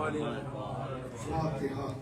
فاتحہ.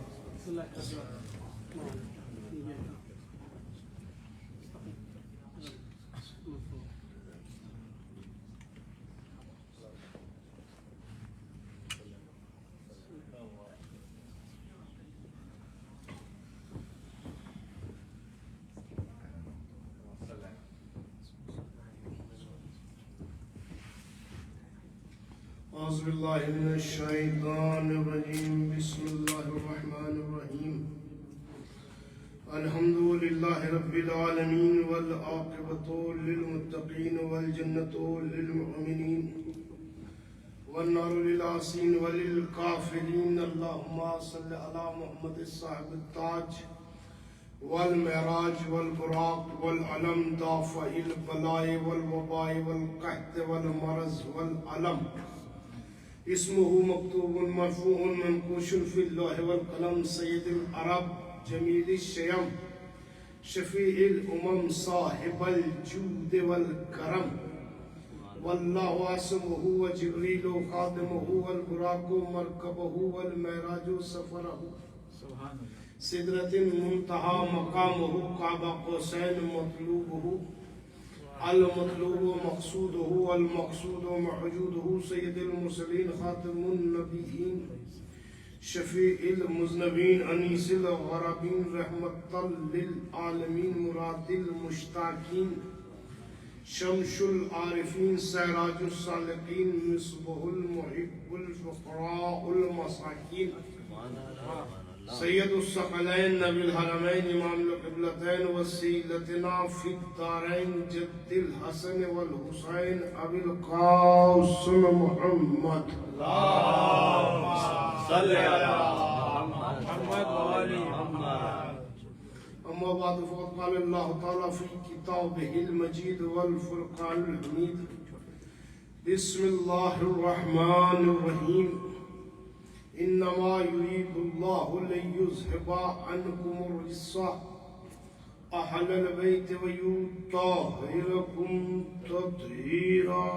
أعوذ بالله من الشيطان الرجيم. بسم الله الرحمن الرحيم. الحمد لله رب العالمين والعاقبة للمتقين والجنة للمؤمنين والنار للعاصين وللكافرين. اللهم صل على محمد صاحب التاج والمعراج والبراق والعلم دافع البلاء والوباء والقحط والمرض والعلم. اسمه مكتوب مرفوع منقوش في اللوح والقلم. سيد العرب جميل الشيم شفيع الأمم صاحب الجود والكرم. والله عاصمه وجبريل خادمه والبراق مركبه والمعراج سفره. سدرة منتهى مقامه قاب قوسين مطلوبه. المطلوب مقصوده والمقصود محجوده. سيد المرسلين خاتم النبيين شفيع المذنبين أنيس الغرابين رحمة للعالمين مراد المشتاقين. شمس العارفين سراج السالكين مصباح المحب الفقراء المساكين. سید الثقلین نبی الحرمین امام القبلتین وسیلتنا فی الدارین جد الحسن والحسین ابی القاسم محمد. اللہم صلی علی محمد وآل محمد. اما بعد فقد قال اللہ تعالی فی کتابہ المجید والفرقان الحمید. بسم اللہ الرحمن الرحیم. انما يريد الله ليذهب عنكم الرجس اهل البيت ويطهركم تطهيرا.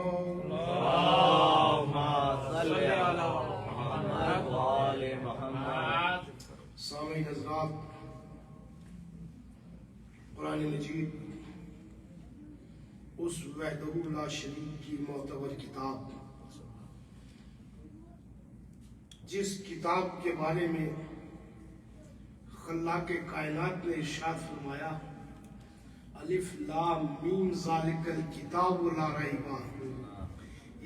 اللهم صل على محمد وآل محمد. سامعین حضرات، قرآن مجید اس وحدہ لا شریک کی معتبر کتاب، جس کتاب کے بارے میں خلاق کائنات نے ارشاد فرمایا الف لام میم ذالک الکتاب لا ریب.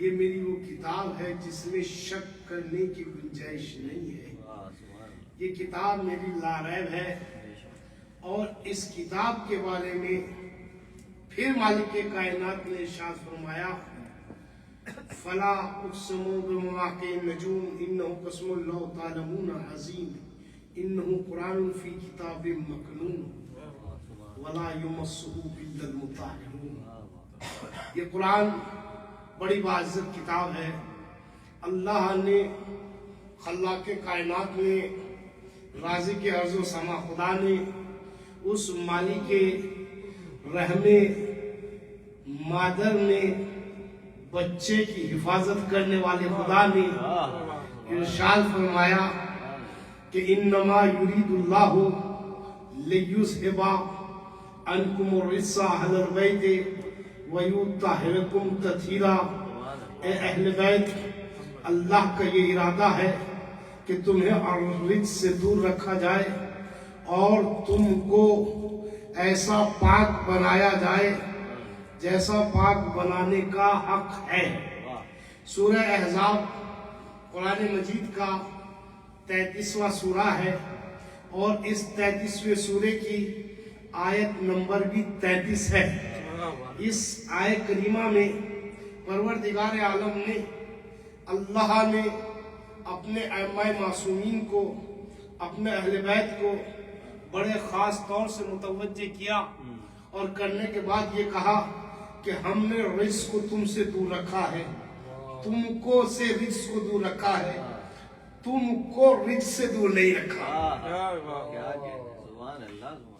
یہ میری وہ کتاب ہے جس میں شک کرنے کی گنجائش نہیں ہے. یہ کتاب میری لا ریب ہے. اور اس کتاب کے بارے میں پھر مالک کائنات نے ارشاد فرمایا فلا اقسم بمواقع النجوم انه قسم لو تعلمون عظیم انه قرآن فی کتاب مکنون ولا یمسہ الا المطہرون. یہ قرآن بڑی باعزت کتاب ہے. اللہ نے خلاق کائنات نے رازق ارض و سما خدا نے اس مالک رحم مادر نے بچے کی حفاظت کرنے والے خدا نے ارشاد فرمایا کہ انما یرید اللہ لیذھب عنکم الرجس اہل البیت ویطہرکم تطہیرا. اے اہل بیت، اللہ کا یہ ارادہ ہے کہ تمہیں رجس سے دور رکھا جائے اور تم کو ایسا پاک بنایا جائے جیسا پاک بنانے کا حق ہے. سورہ احزاب قرآن مجید کا 33واں سورہ ہے اور اس 33ویں سورے کی آیت نمبر بھی 33 ہے. اس آیت کریمہ میں پروردگار عالم نے اللہ نے اپنے ائمہ معصومین کو، اپنے اہل بیت کو بڑے خاص طور سے متوجہ کیا اور کرنے کے بعد یہ کہا کہ ہم نے رجس کو تم سے دور رکھا ہے، تم کو سے رجس کو دور رکھا ہے، تم کو رجس سے دور نہیں رکھا.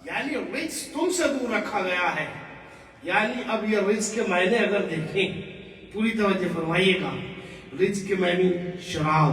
یعنی رجس تم سے دور رکھا گیا ہے. یعنی اب یہ رجس کے معنی اگر دیکھیں، پوری توجہ فرمائیے گا. رجس کے معنی شراب،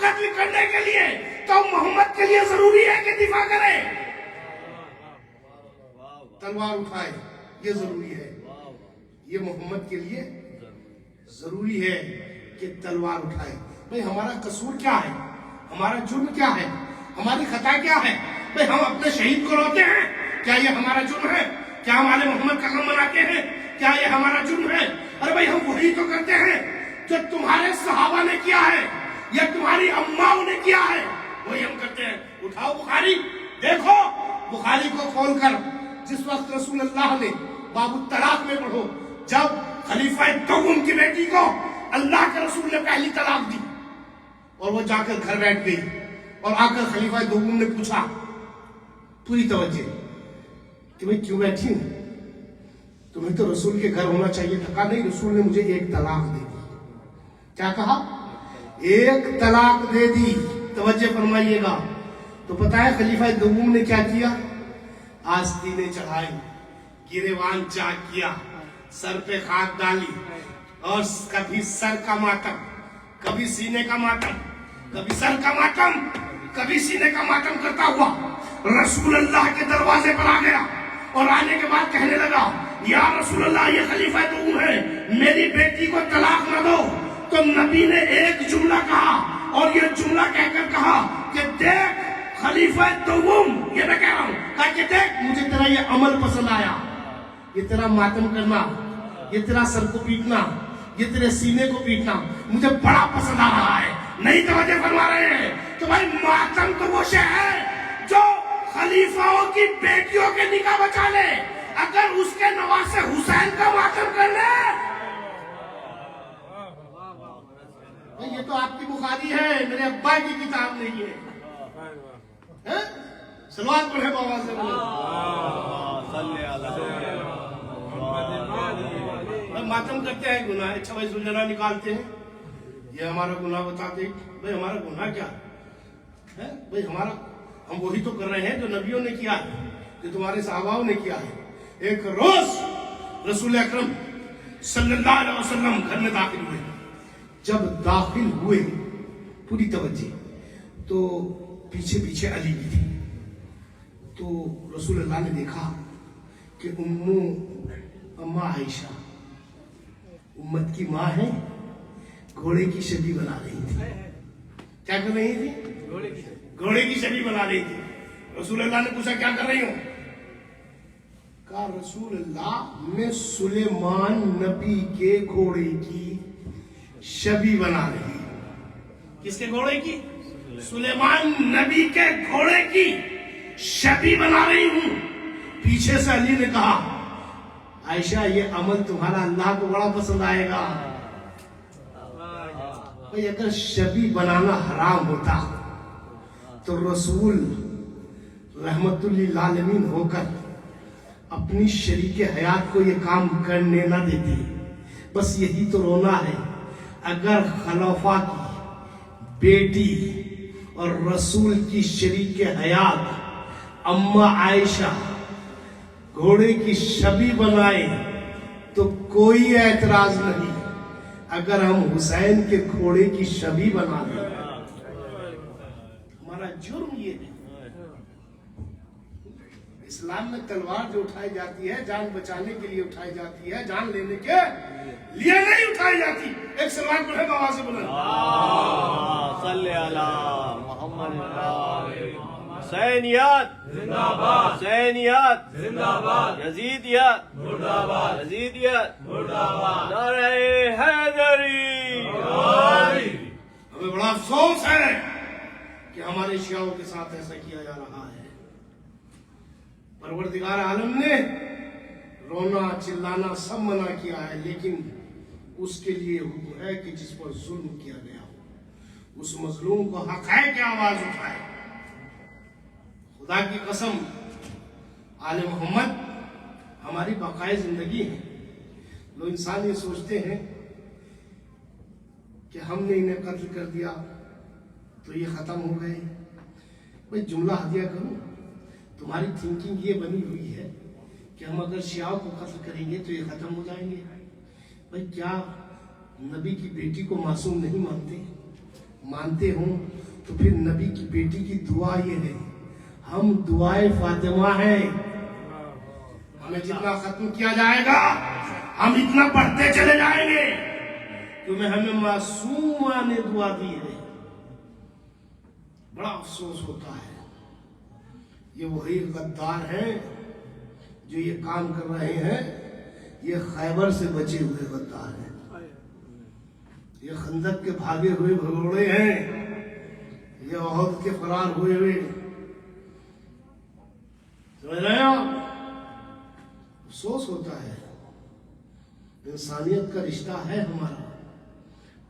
قتل کرنے کے لیے تو محمد کے لیے ضروری ہے کہ دفاع کرے، تلوار اٹھائے، یہ ضروری ہے، یہ محمد کے لیے ضروری ہے کہ تلوار اٹھائے۔ بھئی ہمارا قصور کیا ہے، ہمارا جرم کیا ہے، ہماری خطا کیا ہے؟ بھئی ہم اپنے شہید کو روتے ہیں، کیا یہ ہمارا جرم ہے؟ کیا ہم آل محمد کا غم مناتے ہیں؟ کیا یہ ہمارا جرم ہے؟ ارے بھئی ہم وہی تو کرتے ہیں جو تمہارے صحابہ نے کیا ہے یا تمہاری اماؤں نے کیا ہے، وہی ہم کرتے ہیں۔ اٹھاؤ بخاری، دیکھو بخاری کو کھول کر، جس وقت رسول اللہ نے باب الطلاق میں پڑھو، جب خلیفہ دوم کی بیٹی کو اللہ کے رسول نے پہلی طلاق دی اور وہ جا کر گھر بیٹھ گئی، اور آ کر خلیفہ دوم نے پوچھا، پوری توجہ، کہ میں کیوں بیٹھی ہوں، تمہیں تو رسول کے گھر ہونا چاہیے تھا۔ کہا نہیں، رسول نے مجھے ایک طلاق دے دی۔ کیا کہا؟ ایک طلاق دے دی۔ توجہ فرمائیے گا۔ تو پتہ ہے خلیفہ دوم نے کیا کیا؟ آستینیں چڑھائی، گریبان چاک کیا، سر پہ خاک ڈالی، اور کبھی سر کا ماتم، کبھی سینے کا ماتم، کبھی سر کا ماتم، کبھی سینے کا ماتم کرتا ہوا رسول اللہ کے دروازے پر آ گیا، اور آنے کے بعد کہنے لگا، یا رسول اللہ، یہ خلیفہ دوم ہے، میری بیٹی کو طلاق نہ دو۔ تو نبی نے ایک جملہ کہا، اور یہ جملہ کہہ کر کہا کہ دیکھ خلیفہ دوم، یہ میں کہہ رہا ہوں، کہا کہ دیکھ مجھے تیرا یہ عمل پسند آیا، یہ تیرا ماتم کرنا، یہ تیرا سر کو پیٹنا، یہ تیرے سینے کو پیٹنا مجھے بڑا پسند آ رہا ہے۔ نہیں توجہ فرما رہے ہیں کہ بھائی ماتم تو وہ شے ہے جو خلیفاؤں کی بیٹیوں کے نکاح بچا لے، اگر اس کے نواسے حسین کا ماتم کر لے، یہ تو آپ کی بخاری ہے، میرے ابا کی کتاب نہیں ہے۔ سلوات پڑھے بابا سے ماتم کرتے ہیں، گناہ اچھا بھائی زلجنا نکالتے ہیں، یہ ہمارا گناہ بتاتے ہیں۔ بھائی ہمارا گناہ کیا ہے؟ بھائی ہم وہی تو کر رہے ہیں جو نبیوں نے کیا ہے، جو تمہارے صحاباؤں نے کیا ہے۔ ایک روز رسول اکرم صلی اللہ علیہ وسلم گھر میں داخل ہوئے، جب داخل ہوئے، پوری توجہ، تو پیچھے پیچھے علی بھی تھی۔ تو رسول اللہ نے دیکھا کہ اماں عائشہ امت کی ماں ہے، گھوڑے کی شبیہ بنا رہی تھی۔ کیا کر رہی تھی؟ گھوڑے کی شبیہ بنا رہی تھی۔ رسول اللہ نے پوچھا کیا کر رہی ہوں؟ کہا رسول اللہ میں سلیمان نبی کے گھوڑے کی شبیہ بنا رہی ہوں۔ کس کے گھوڑے کی؟ سلیمان نبی کے گھوڑے کی شبیہ بنا رہی ہوں۔ پیچھے سے علی نے کہا، عائشہ یہ عمل تمہارا اللہ کو بڑا پسند آئے گا۔ بھئی اگر شبیہ بنانا حرام ہوتا تو رسول رحمت للعالمین ہو کر اپنی شریک حیات کو یہ کام کرنے نہ دیتے۔ بس یہی تو رونا ہے، اگر خلفاء کی بیٹی اور رسول کی شریک حیات اماں عائشہ گھوڑے کی شبیہ بنائے تو کوئی اعتراض نہیں، اگر ہم حسین کے گھوڑے کی شبیہ بنا دیں ہمارا جرم یہ ہے۔ اسلام میں تلوار جو اٹھائی جاتی ہے جان بچانے کے لیے اٹھائی جاتی ہے، جان لینے کے لیے نہیں اٹھائی جاتی۔ ایک سلوات پڑھے بابا سے بلند، صلی اللہ محمد۔ حسینیت زندہ باد، حسینیت زندہ باد، یزیدیت مردہ باد، یزیدیت مردہ باد، نعرہ حیدری۔ ہمیں بڑا افسوس ہے کہ ہمارے شیعوں کے ساتھ ایسا کیا جا رہا ہے۔ پروردگار عالم نے رونا چلانا سب منع کیا ہے، لیکن اس کے لیے حکم ہے کہ جس پر ظلم کیا گیا ہو اس مظلوم کو حق ہے کہ آواز اٹھائے۔ خدا کی قسم آل محمد ہماری بقائے زندگی ہے۔ لوگ انسان یہ سوچتے ہیں کہ ہم نے انہیں قتل کر دیا تو یہ ختم ہو گئے۔ بھئی جملہ ہدیہ کروں، تمہاری تھنکنگ یہ بنی ہوئی ہے کہ ہم اگر شیعوں کو قتل کریں گے تو یہ ختم ہو جائیں گے۔ بھئی کیا نبی کی بیٹی کو معصوم نہیں مانتے؟ مانتے ہوں تو پھر نبی کی بیٹی کی دعا یہ ہے، ہم دعائے فاطمہ ہیں، ہمیں جتنا ختم کیا جائے گا ہم اتنا پڑھتے چلے جائیں گے، کیونکہ ہمیں معصومہ نے دعا دی ہے۔ بڑا افسوس ہوتا ہے، یہ وہی غدار ہیں جو یہ کام کر رہے ہیں، یہ خیبر سے بچے ہوئے غدار ہیں، یہ خندق کے بھاگے ہوئے بھگوڑے ہیں، یہ احد کے فرار ہوئے ہوئے، سمجھ رہے ہیں آپ؟ افسوس ہوتا ہے، انسانیت کا رشتہ ہے ہمارا،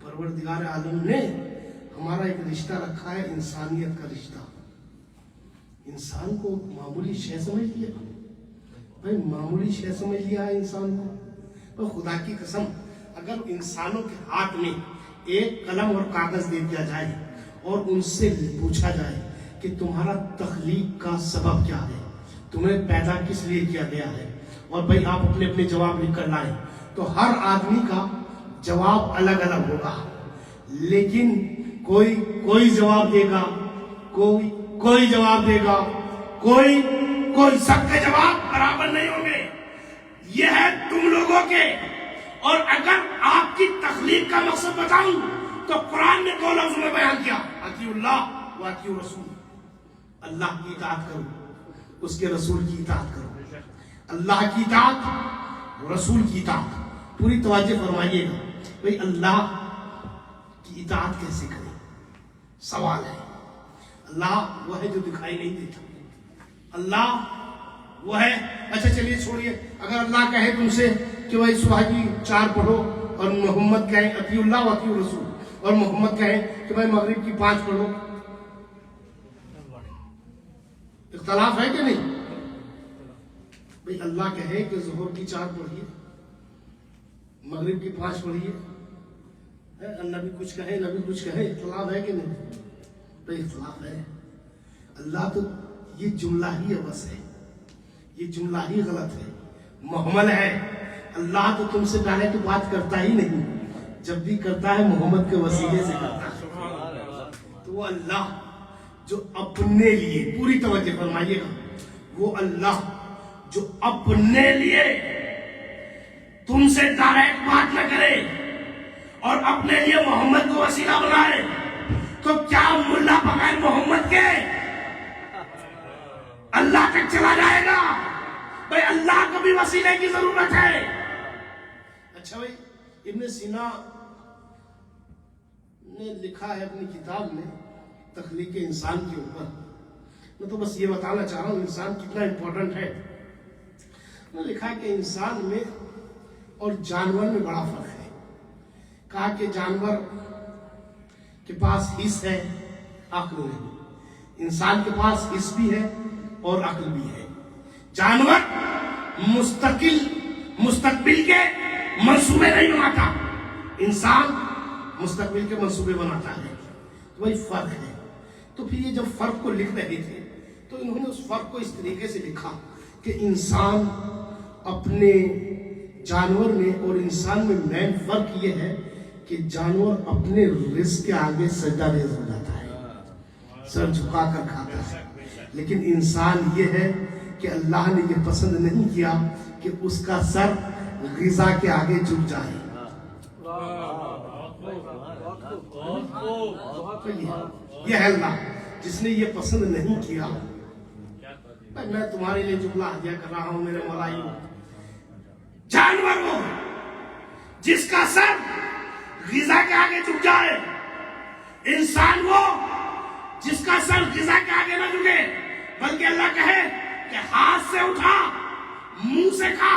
پروردگار عالم نے ہمارا ایک رشتہ رکھا ہے، انسانیت کا رشتہ۔ انسان کو معمولی شے سمجھ لیا بھائی، معمولی شے سمجھ لیا ہے انسان کو۔ خدا کی قسم، اگر انسانوں کے ہاتھ میں ایک قلم اور کاغذ دے دیا جائے اور ان سے پوچھا جائے کہ تمہارا تخلیق کا سبب کیا ہے، تمہیں پیدا کس لیے کیا گیا ہے، اور بھائی آپ اپنے اپنے جواب لکھ کر لائیں، تو ہر آدمی کا جواب الگ الگ ہوگا، لیکن کوئی جواب دے گا، کوئی جواب دے گا، کوئی سب کے جواب برابر نہیں ہوں گے۔ یہ ہے تم لوگوں کے، اور اگر آپ کی تخلیق کا مقصد بتاؤں تو قرآن نے 2 لفظ میں بیان کیا، اطیعوا اللہ و اطیعوا الرسول، اللہ کی اطاعت کرو، اس کے رسول کی اطاعت کرو، اللہ کی اطاعت، رسول کی اطاعت۔ پوری توجہ فرمائیے گا بھئی، اللہ کی اطاعت کیسے کریں؟ سوال ہے۔ اللہ وہ ہے جو دکھائی نہیں دیتا، اللہ وہ ہے، اچھا چلیے چھوڑیے، اگر اللہ کہے تم سے کہ بھائی صبح کی 4 پڑھو، اور محمد کہیں اطیعوا اللہ و اطیعوا الرسول، اور محمد کہیں کہ بھائی مغرب کی 5 پڑھو، اختلاف ہے کہ نہیں؟ بھئی اللہ کہے کہ ظہر کی 4 پڑھیے، مغرب کی 5 پڑھیے، نبی کچھ کہے نبی کچھ کہے، اختلاف ہے کہ نہیں؟ بھئی اختلاف ہے۔ اللہ تو یہ جملہ ہی بس ہے، یہ جملہ ہی غلط ہے، محمل ہے۔ اللہ تو تم سے ڈائریکٹ بات کرتا ہی نہیں، جب بھی کرتا ہے محمد کے وسیلے سے کرتا ہے۔ تو وہ اللہ جو اپنے لیے، پوری توجہ فرمائیے گا، وہ اللہ جو اپنے لیے تم سے ڈائریکٹ بات نہ کرے اور اپنے لیے محمد کو وسیلہ بنائے، تو کیا ملا بغیر محمد کے اللہ تک چلا جائے گا؟ بھئی اللہ کو بھی وسیلے کی ضرورت ہے۔ اچھا بھئی، ابن سینا نے لکھا ہے اپنی کتاب میں تخلیق انسان کے اوپر، میں تو بس یہ بتانا چاہ رہا ہوں انسان کتنا امپورٹنٹ ہے۔ میں نے لکھا کہ انسان میں اور جانور میں بڑا فرق ہے۔ کہا کہ جانور کے پاس حس ہے، عقل نہیں، انسان کے پاس حس بھی ہے اور عقل بھی ہے۔ جانور مستقبل کے منصوبے نہیں بناتا، انسان مستقبل کے منصوبے بناتا ہے، تو وہی فرق ہے۔ تو پھر یہ جب فرق کو لکھ رہے تھے تو انہوں نے اس فرق کو اس طریقے سے لکھا کہ انسان اپنے جانور میں اور انسان میں مین فرق یہ ہے کہ جانور اپنے رزق کے آگے سجدہ ریز ہو جاتا ہے، سر جھکا کر کھاتا ہے، لیکن انسان یہ ہے کہ اللہ نے یہ پسند نہیں کیا کہ اس کا سر غذا کے آگے جھک جائے۔ یہ ہے اللہ جس نے یہ پسند نہیں کیا۔ میں تمہارے لیے جملہ ہدیہ کر رہا ہوں میرے ملائیوں، جانور وہ جس کا سر غذا کے آگے جھک جائے، انسان وہ جس کا سر غذا کے آگے نہ جھکے، بلکہ اللہ کہے کہ ہاتھ سے اٹھا منہ سے کھا،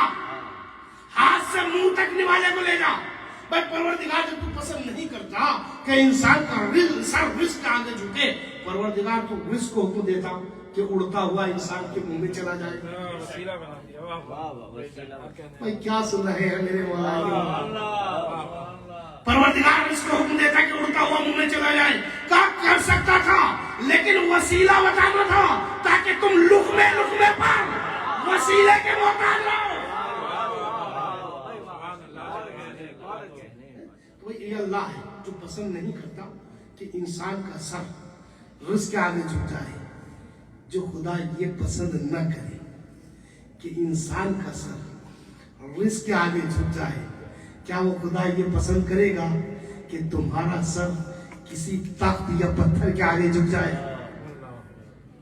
ہاتھ سے منہ تک نوالے کو لے جا۔ بھائی پروردگار جب تو پسند نہیں کرتا کہ انسان کا سر رزق کے آگے جھکے، پروردگار تو رزق کو حکم دیتا کہ اڑتا ہوا انسان کے منہ میں چلا جائے۔ بھائی کیا سن رہے ہیں میرے مولا؟ پروردگار رزق کو حکم دیتا کہ اڑتا ہوا منہ میں چلا جائے، کیا کر سکتا تھا، لیکن وسیلہ بتانا تھا تاکہ تم لقمے پر وسیلے کے محتاج رہو۔ یہ اللہ ہے جو پسند نہیں کرتا کہ انسان کا سر رزق کے آگے جھک جائے. جو خدا یہ پسند نہ کرے کہ انسان کا سر رزق کے آگے جھک جائے, کیا وہ خدا یہ پسند کرے گا کہ تمہارا سر کسی تخت یا پتھر کے آگے جھک جائے؟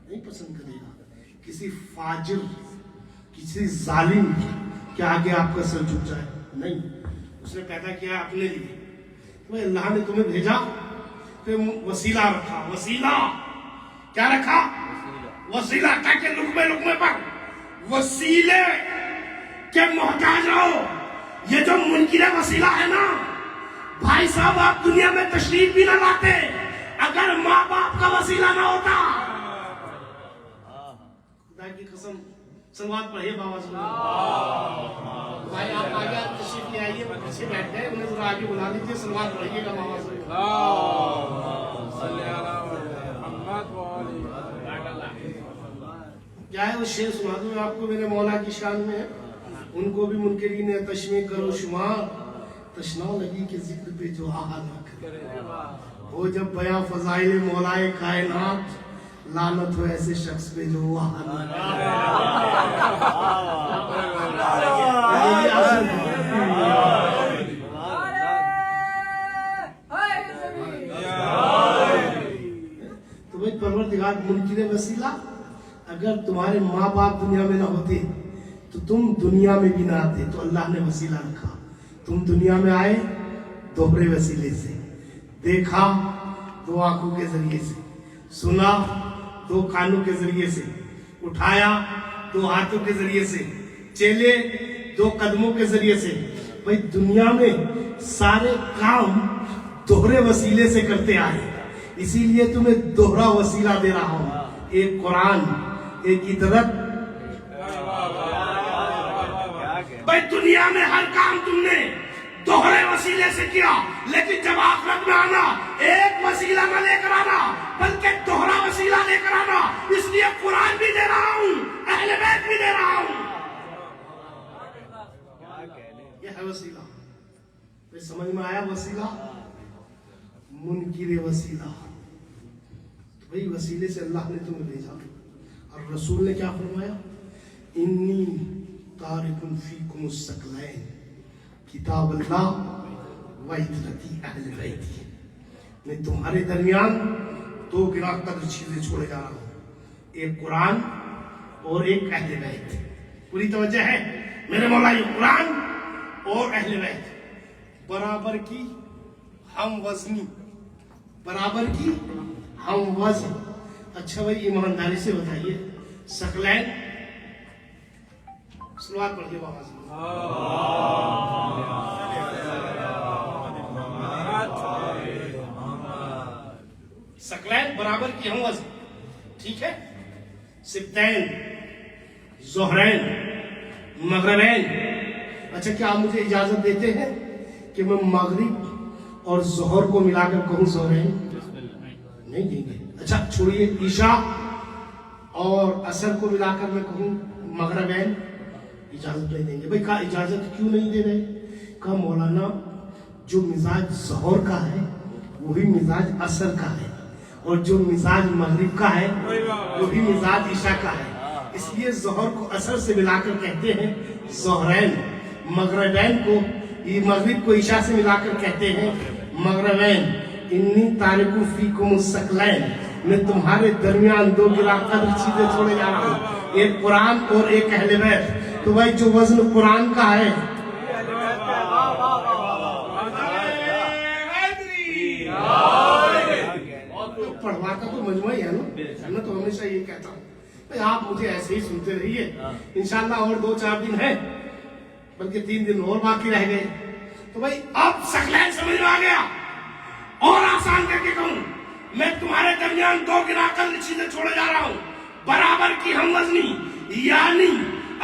نہیں پسند کرے گا. کسی فاجر, کسی ظالم کے آگے آپ کا سر جھک جائے نہیں. اس نے پیدا کیا اپنے لیے. تو اللہ نے تمہیں بھیجا تو وسیلہ رکھا. وسیلہ کیا رکھا؟ وسیلہ, تاکہ لقمے لقمے پر وسیلے کے محتاج رہو. یہ جو منکر وسیلہ ہے نا بھائی صاحب, آپ دنیا میں تشریف بھی نہ لاتے اگر ماں باپ کا وسیلہ نہ ہوتا. خدا کی قسم, سلوات پڑھیے بابا صلی اللہ. بھائی آپ آگے تشریف لے آئیے, پیچھے بیٹھ گئے, انہیں ذرا آگے بلا لیجیے. سلوات پڑھیے گا بابا صلی کیا ہے وہ شعر سنا دوں آپ کو میرے مولا کی شان میں. ان کو بھی منکرین تشمیع کرو شمار, تشنا لگی کے ذکر پہ جو آہا نہ کرے. ہو جب بیاں فضائل مولائے کائنات, لعنت ہو ایسے شخص پہ جو آہا نہ کرے. تو بھائی پروردگار منکر وسیلہ, اگر تمہارے ماں باپ دنیا میں نہ ہوتے تو تم دنیا میں بھی نہ آتے. تو اللہ نے وسیلہ رکھا. تم دنیا میں آئے دوہرے وسیلے سے. دیکھا دو آنکھوں کے ذریعے سے, سنا دو کانوں کے ذریعے سے, اٹھایا دو ہاتھوں کے ذریعے سے, چلے دو قدموں کے ذریعے سے. بھائی دنیا میں سارے کام دوہرے وسیلے سے کرتے آئے, اسی لیے تمہیں دوہرا وسیلہ دے رہا ہوں. ایک قرآن, ایک عطرت. بھائی دنیا میں ہر کام تم نے دوہرے وسیلے سے کیا, لیکن جب آخرت میں آنا ایک وسیلہ نہ لے کر آنا بلکہ دوہرا وسیلہ لے کر آنا. اس لیے قرآن بھی دے رہا ہوں, اہل بیت بھی دے رہا ہوں. یہ ہے وسیلہ. سمجھ میں آیا وسیلہ؟ منکر وسیلہ. وہی وسیلے سے اللہ نے تمہیں بھیجا. اور رسول نے کیا فرمایا؟ انی تارک فیکم الثقلین, کتاب اللہ و عطرتی اہل بیتی. میں تمہارے درمیان دو گراں قدر چیزیں چھوڑے جا رہا ہوں, ایک قرآن اور ایک اہل بیت. پوری توجہ ہے میرے مولا, یہ قرآن اور اہل بیت برابر کی ہم وزنی, برابر کی ہم وزن. اچھا بھائی ایمانداری سے بتائیے, ثقلین سلوات پڑھیے بابا سے. ثقلین برابر کی ہم وزن, ٹھیک ہے. سبتین, زہرین, مغربین. اچھا کیا آپ مجھے اجازت دیتے ہیں کہ میں مغرب اور ظہر کو ملا کر کہوں زہرین؟ نہیں دیں گے. اچھا چھوڑیے, عشاء اور عصر کو ملا کر میں کہوں مغربین؟ اجازت نہیں دیں گے. بھائی کہا اجازت کیوں نہیں دے رہے؟ کہا مولانا جو مزاج ظہر کا ہے وہی مزاج عصر کا ہے, اور جو مزاج مغرب کا ہے وہی مزاج عشاء کا ہے. اس لیے ظہر کو عصر سے ملا کر کہتے ہیں ظہرین, مغربین کو مغرب کو عشاء سے ملا کر کہتے ہیں مغربین. انی تارک فیکم الثقلین, میں تمہارے درمیان دو گراں قدر چیزیں چھوڑے جا رہا ہوں, ایک قرآن اور ایک اہل بیت. تو بھائی جو وزن قرآن کا ہے پڑھواتا تو مجموعہ ہی ہے نا, میں تو ہمیشہ یہ کہتا ہوں بھائی آپ مجھے ایسے ہی سنتے رہیے. انشاءاللہ اور 2-4 دن ہے, بلکہ 3 دن اور باقی رہ گئے. تو بھائی اب ثقلین سمجھ میں آ گیا. اور آسان کر کے کہوں, میں تمہارے درمیان دو گراں قدر چیزیں چھوڑے جا رہا ہوں, برابر کی ہم وزنی. یعنی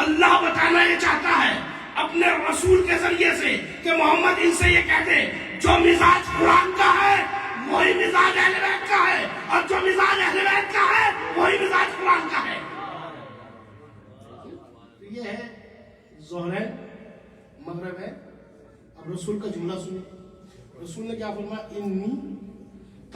اللہ بتانا یہ چاہتا ہے اپنے رسول کے ذریعے سے کہ محمد ان سے یہ کہتے جو مزاج قرآن کا ہے وہی مزاج اہل بیت کا ہے, اور جو مزاج اہل بیت کا ہے وہی مزاج قرآن کا ہے. یہ ہے زہرین, مغرب ہے. اب رسول کا جملہ سنیں. رسول نے کیا فرمایا؟ انی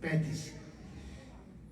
35।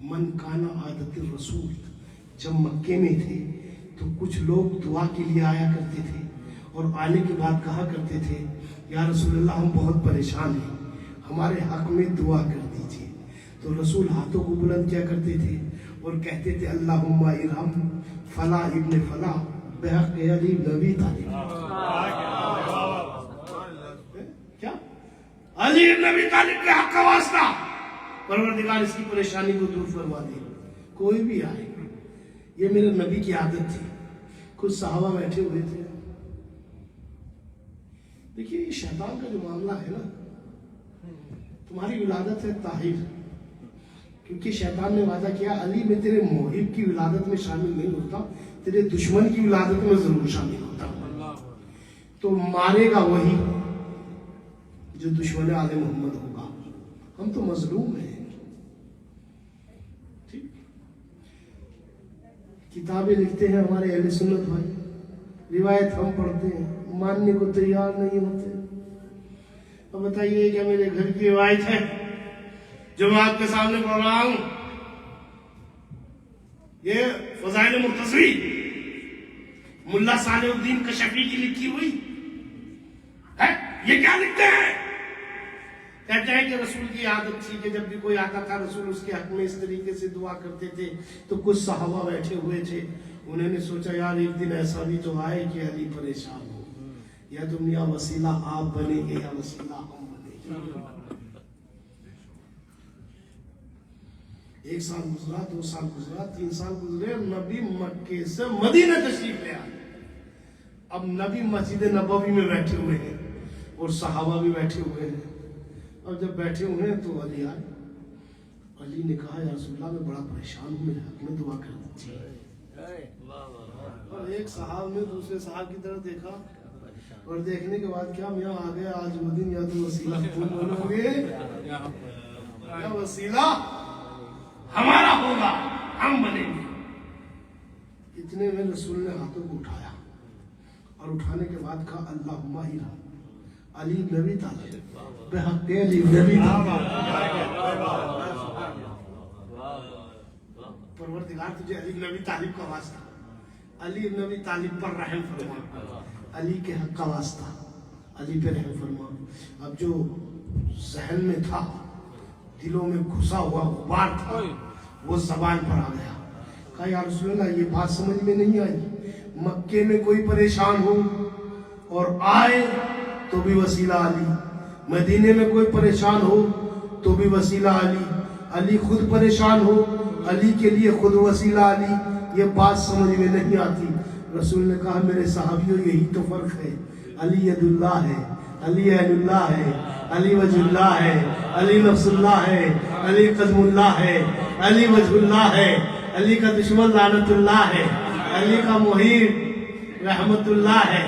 من کانا عادت رسول، جب مکے میں تھے تو کچھ لوگ دعا کے لیے آیا کرتے تھے اور آنے کے بعد کہا کرتے تھے یا رسول اللہ ہم بہت پریشان ہیں، ہمارے حق میں دعا کر دیجیے. تو رسول ہاتھوں کو بلند کیا کرتے تھے اور کہتے تھے اللہم ارحم فلاں ابن فلاں بحق علی نبی طالب. کیا علی ابن نبی طالب کے حق کا واسطہ پروردگار اس کی پریشانی کو دور فرما دے. کوئی بھی آئے، یہ میرے نبی کی عادت تھی. کچھ صحابہ بیٹھے ہوئے تھے. دیکھیے یہ شیطان کا جو معاملہ ہے نا، تمہاری ولادت ہے طاہر، کیونکہ شیطان نے وعدہ کیا علی میں تیرے محب کی ولادت میں شامل نہیں ہوتا، تیرے دشمن کی ولادت میں ضرور شامل ہوتا. تو مارے گا وہی جو دشمن آل محمد ہوگا. ہم تو مظلوم ہیں. ٹھیک، کتابیں لکھتے ہیں ہمارے اہل سنت بھائی، روایت ہم پڑھتے ہیں، ماننے کو تیار نہیں ہوتے. اب بتائیے کیا میرے گھر کی روایت ہے جو میں آپ کے سامنے پڑھ رہا ہوں؟ یہ فضائل مرتضوی ملا صالح الدین کشفی کی لکھی ہوئی ہے. یہ کیا لکھتے ہیں؟ کہتے ہیں کہ رسول کی عادت تھی کہ جب بھی کوئی آتا تھا رسول اس کے حق میں اس طریقے سے دعا کرتے تھے. تو کچھ صحابہ بیٹھے ہوئے تھے، انہوں نے سوچا یار ایک دن ایسا بھی تو آئے کہ علی پریشان ہو، یا تم یا وسیلہ آپ بنے گے یا وسیلہ ہم بنے گے. 1 سال گزرا، 2 سال گزرا، 3 سال گزرے، نبی مکے سے مدینہ تشریف لے آئے. اب نبی مسجد نبوی میں بیٹھے ہوئے ہیں اور صحابہ بھی بیٹھے ہوئے ہیں. اور جب بیٹھے ہوئے ہیں تو علی آئے. علی نے کہا یا رسول اللہ میں بڑا پریشان ہوں، میرے حق میں دعا کر دیجیے. اور ایک صحاب نے دوسرے صحاب کی طرف دیکھا اور دیکھنے کے بعد کیا میاں آ گیا آج وہ دن، یا تو وسیلہ تم بنو گے یا وسیلہ ہمارا ہوگا، ہم بنیں گے. اتنے میں رسول نے ہاتھوں کو اٹھایا اور اٹھانے کے بعد کہا اللہم ارحم علی نبی طالب بحق علی نبی طالب. پروردگار تجھے علی نبی طالب کا واسطہ، علی نبی طالب پر رحم فرما، علی کے حق کا واسطہ علی پہ رحم فرما. اب جو ذہن میں تھا، دلوں میں گھسا ہوا غبار تھا، وہ زبان پر آ گیا. کہا یا رسول اللہ یہ بات سمجھ میں نہیں آئی، مکے میں کوئی پریشان ہو اور آئے تو بھی وسیلہ علی، مدینے میں کوئی پریشان ہو تو بھی وسیلہ علی، علی خود پریشان ہو علی کے لیے خود وسیلہ علی. یہ بات سمجھ میں نہیں آتی. رسول نے کہا میرے صحابیوں یہی تو فرق ہے، علی ید اللہ ہے، علی عین اللہ ہے، علی وجہ اللہ ہے، علی نفس اللہ ہے، علی قدم اللہ ہے، علی وجہ اللہ ہے، علی کا دشمن لعنت اللہ ہے، علی کا محب رحمت اللہ ہے.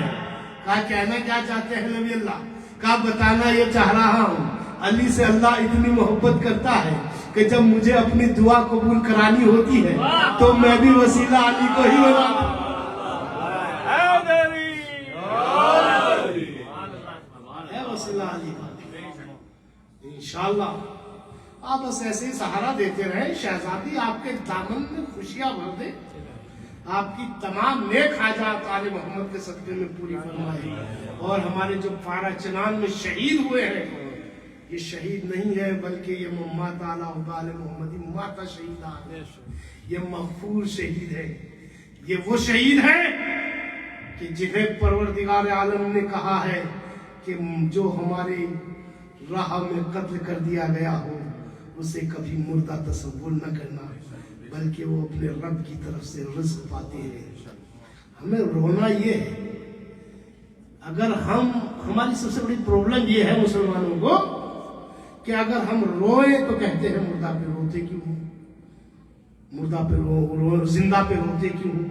کہا کہنا کیا چاہتے ہیں نبی اللہ؟ کہا بتانا یہ چاہ رہا ہوں علی سے اللہ اتنی محبت کرتا ہے کہ جب مجھے اپنی دعا قبول کرانی ہوتی ہے تو میں بھی وسیلہ علی کو ہی بناتا ہوں. وسیلہ علی کا انشاءاللہ. آپ بس ایسے ہی سہارا دیتے رہیں، شہزادی آپ کے دامن میں خوشیاں بھر دے، آپ کی تمام نیک حاجات آل محمد کے صدقے میں پوری فرمائے. اور ہمارے جو پارا چنان میں شہید ہوئے ہیں، یہ شہید نہیں ہے بلکہ یہ مات علی آل محمدی ماتا شہیدان، یہ مغفور شہید ہے. یہ وہ شہید ہے کہ جنہیں پروردگار عالم نے کہا ہے کہ جو ہماری راہ میں قتل کر دیا گیا ہو اسے کبھی مردہ تصور نہ کرنا، بلکہ وہ اپنے رب کی طرف سے رزق پاتے ہیں. ہمیں رونا یہ ہے، اگر ہماری سب سے بڑی پرابلم یہ ہے مسلمانوں کو کہ اگر ہم روئیں تو کہتے ہیں مردہ پہ روتے کیوں ہوں، مردہ پہ زندہ پہ روتے کیوں ہوں،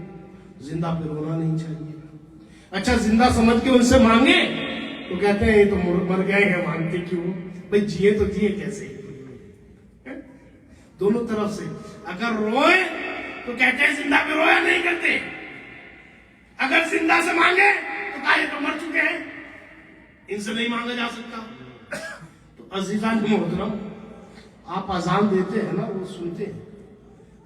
زندہ پہ رونا نہیں چاہیے. اچھا زندہ سمجھ کے ان سے مانگے تو کہتے ہیں یہ تو مر گئے ہیں مانگتے کیوں؟ بھئی جیے تو جیے کیسے؟ دونوں طرف سے. اگر روئے تو کہتے ہیں زندہ پہ رویا نہیں کرتے، اگر زندہ سے مانگے تو کہا یہ تو مر چکے ہیں، ان سے نہیں مانگا جا سکتا. تو عزیزان محترم، آپ اذان دیتے ہیں نا، وہ سنتے ہیں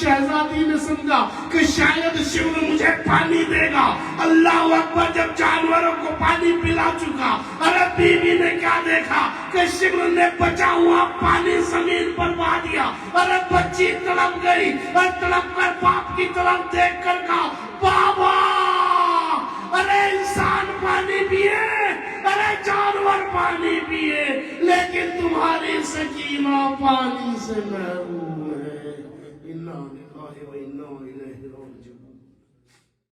شہزادی نے سمجھا کہ شاید شبر مجھے پانی دے گا. اللہ اکبر. جب جانوروں کو پانی پلا چکا، ارے بیوی نے کیا دیکھا کہ شبر نے بچا ہوا پانی زمین پر بہا دیا. ارے بچی تڑپ گئی اور تڑپ کر باپ کی طرف دیکھ کر کہا بابا ارے انسان پانی پیے، ارے جانور پانی پیے، لیکن تمہاری سکینہ پانی سے محروم ہے. انا للہ و انا الیہ راجعون.